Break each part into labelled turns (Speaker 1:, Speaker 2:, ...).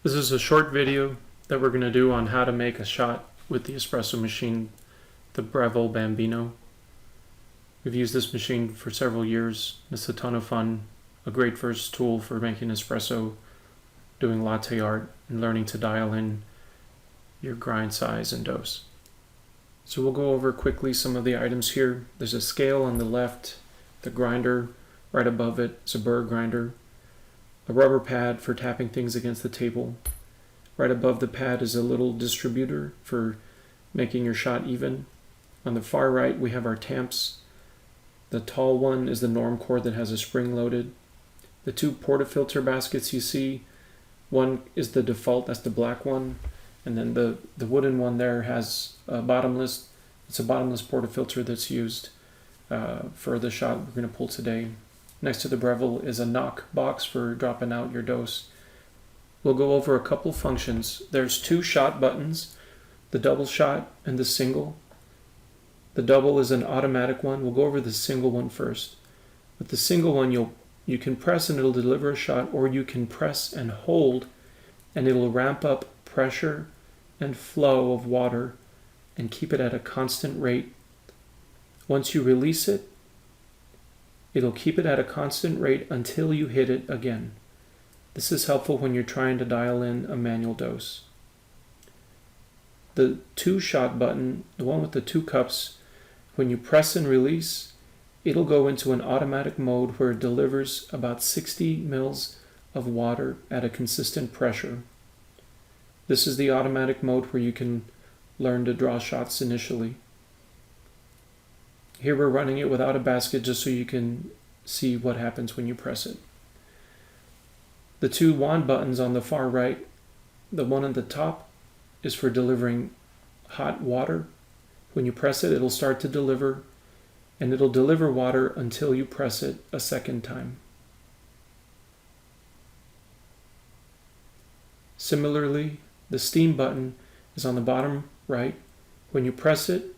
Speaker 1: This is a short video that we're going to do on how to make a shot with the espresso machine, the Breville Bambino. We've used this machine for several years. It's a ton of fun, a great first tool for making espresso, doing latte art, and learning to dial in your grind size and dose. So we'll go over quickly some of the items here. There's a scale on the left, the grinder right above it is a burr grinder, a rubber pad for tapping things against the table. Right above the pad is a little distributor for making your shot even. On the far right we have our tamps. The tall one is the norm cord that has a spring loaded. The two portafilter baskets you see, one is the default, that's the black one, and then the wooden one there has a bottomless, it's a bottomless portafilter that's used for the shot we're going to pull today. Next to the Breville is a knock box for dropping out your dose. We'll go over a couple functions. There's two shot buttons, the double shot and the single. The double is an automatic one. We'll go over the single one first. With the single one, you can press and it'll deliver a shot, or you can press and hold and it'll ramp up pressure and flow of water and keep it at a constant rate. Once you release it, it'll keep it at a constant rate until you hit it again. This is helpful when you're trying to dial in a manual dose. The two shot button, the one with the two cups, when you press and release, it'll go into an automatic mode where it delivers about 60 mils of water at a consistent pressure. This is the automatic mode where you can learn to draw shots initially. Here we're running it without a basket just so you can see what happens when you press it. The two wand buttons on the far right, the one at the top is for delivering hot water. When you press it, it'll start to deliver, and it'll deliver water until you press it a second time. Similarly, the steam button is on the bottom right. When you press it,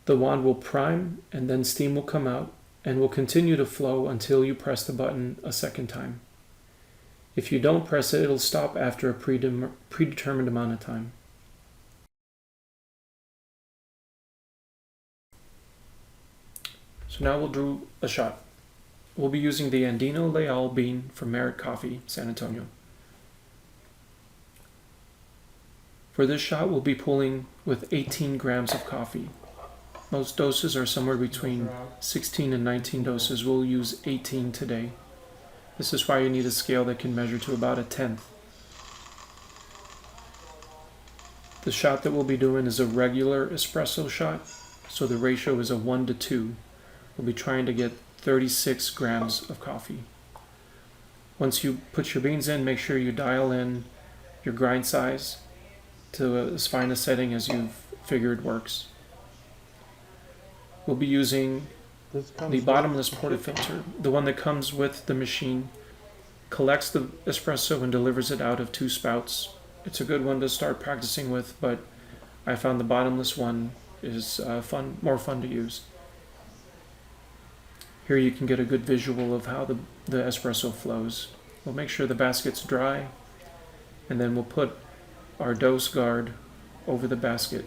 Speaker 1: the wand will prime and then steam will come out and will continue to flow until you press the button a second time. If you don't press it, it'll stop after a predetermined amount of time. So now we'll do a shot. We'll be using the Andino Leal bean from Merit Coffee, San Antonio. For this shot, we'll be pulling with 18 grams of coffee. Most doses are somewhere between 16 and 19 doses. We'll use 18 today. This is why you need a scale that can measure to about a tenth. The shot that we'll be doing is a regular espresso shot, so the ratio is a 1 to 2. We'll be trying to get 36 grams of coffee. Once you put your beans in, make sure you dial in your grind size to as fine a setting as you've figured works. We'll be using the bottomless portafilter, the one that comes with the machine, collects the espresso and delivers it out of two spouts. It's a good one to start practicing with, but I found the bottomless one is more fun to use. Here you can get a good visual of how the espresso flows. We'll make sure the basket's dry, and then we'll put our dose guard over the basket.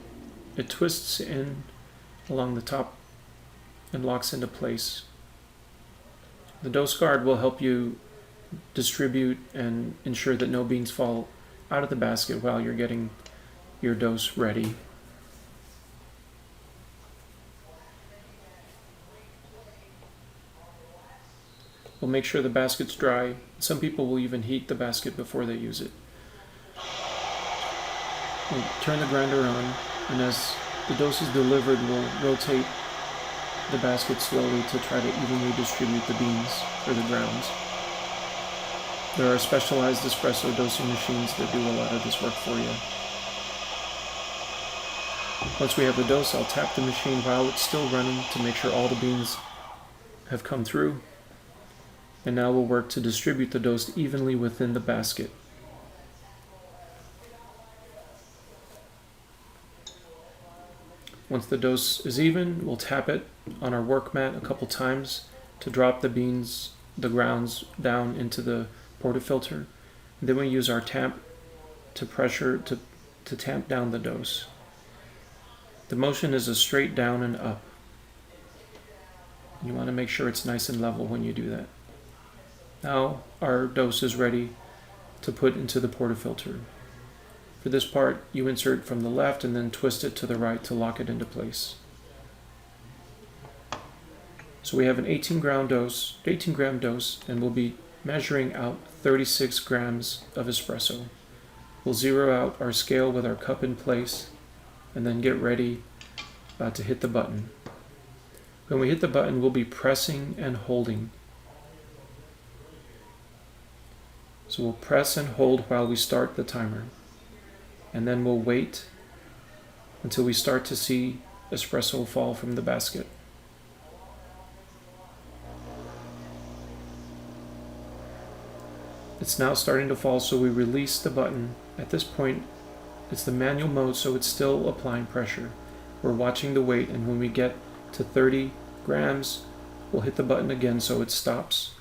Speaker 1: It twists in along the top and locks into place. The dose guard will help you distribute and ensure that no beans fall out of the basket while you're getting your dose ready. We'll make sure the basket's dry. Some people will even heat the basket before they use it. We'll turn the grinder on, and as the dose is delivered, we'll rotate the basket slowly to try to evenly distribute the beans or the grounds. There are specialized espresso dosing machines that do a lot of this work for you. Once we have the dose, I'll tap the machine while it's still running to make sure all the beans have come through. And now we'll work to distribute the dose evenly within the basket. Once the dose is even, we'll tap it on our work mat a couple times to drop the beans, the grounds down into the portafilter, Then we use our tamp to tamp down the dose. The motion is a straight down and up. You want to make sure it's nice and level when you do that. Now our dose is ready to put into the portafilter. For this part, you insert from the left and then twist it to the right to lock it into place. So we have an 18 gram dose, and we'll be measuring out 36 grams of espresso. We'll zero out our scale with our cup in place and then get ready to hit the button. When we hit the button, we'll be pressing and holding. So we'll press and hold while we start the timer. And then we'll wait until we start to see espresso fall from the basket. It's now starting to fall, so we release the button. At this point, it's the manual mode, so it's still applying pressure. We're watching the weight, and when we get to 30 grams, we'll hit the button again so it stops.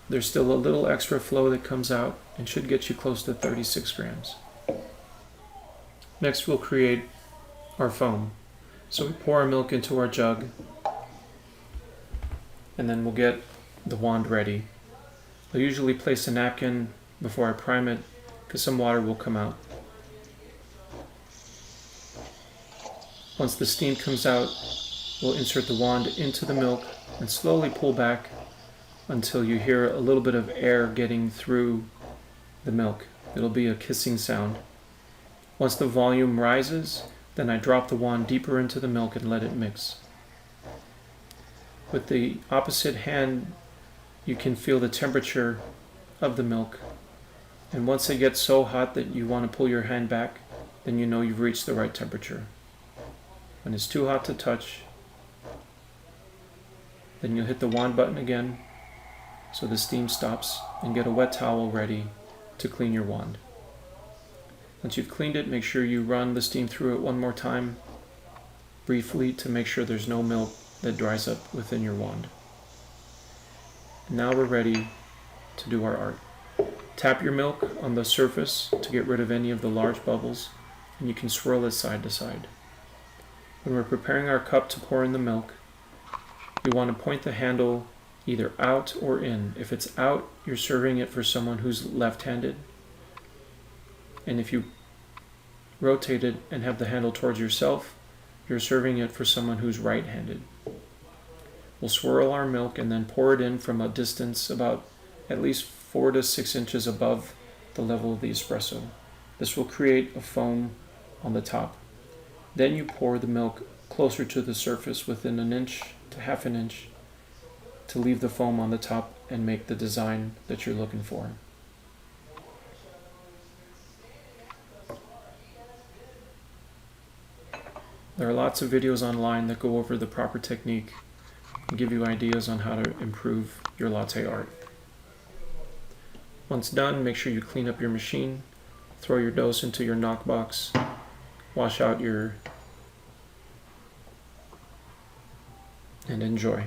Speaker 1: There's still a little extra flow that comes out and should get you close to 36 grams. Next, we'll create our foam. So we pour our milk into our jug, and then we'll get the wand ready. I usually place a napkin before I prime it because some water will come out. Once the steam comes out, we'll insert the wand into the milk and slowly pull back until you hear a little bit of air getting through the milk. It'll be a kissing sound. Once the volume rises, then I drop the wand deeper into the milk and let it mix. With the opposite hand, you can feel the temperature of the milk. And once it gets so hot that you want to pull your hand back, then you know you've reached the right temperature. When it's too hot to touch, then you'll hit the wand button again so the steam stops, and get a wet towel ready to clean your wand. Once you've cleaned it, make sure you run the steam through it one more time briefly to make sure there's no milk that dries up within your wand. Now we're ready to do our art. Tap your milk on the surface to get rid of any of the large bubbles, and you can swirl it side to side. When we're preparing our cup to pour in the milk, you want to point the handle either out or in. If it's out, you're serving it for someone who's left-handed. And if you rotate it and have the handle towards yourself, you're serving it for someone who's right-handed. We'll swirl our milk and then pour it in from a distance about at least 4 to 6 inches above the level of the espresso. This will create a foam on the top. Then you pour the milk closer to the surface within an inch to half an inch to leave the foam on the top and make the design that you're looking for. There are lots of videos online that go over the proper technique and give you ideas on how to improve your latte art. Once done, make sure you clean up your machine, throw your dose into your knock box, wash out and enjoy.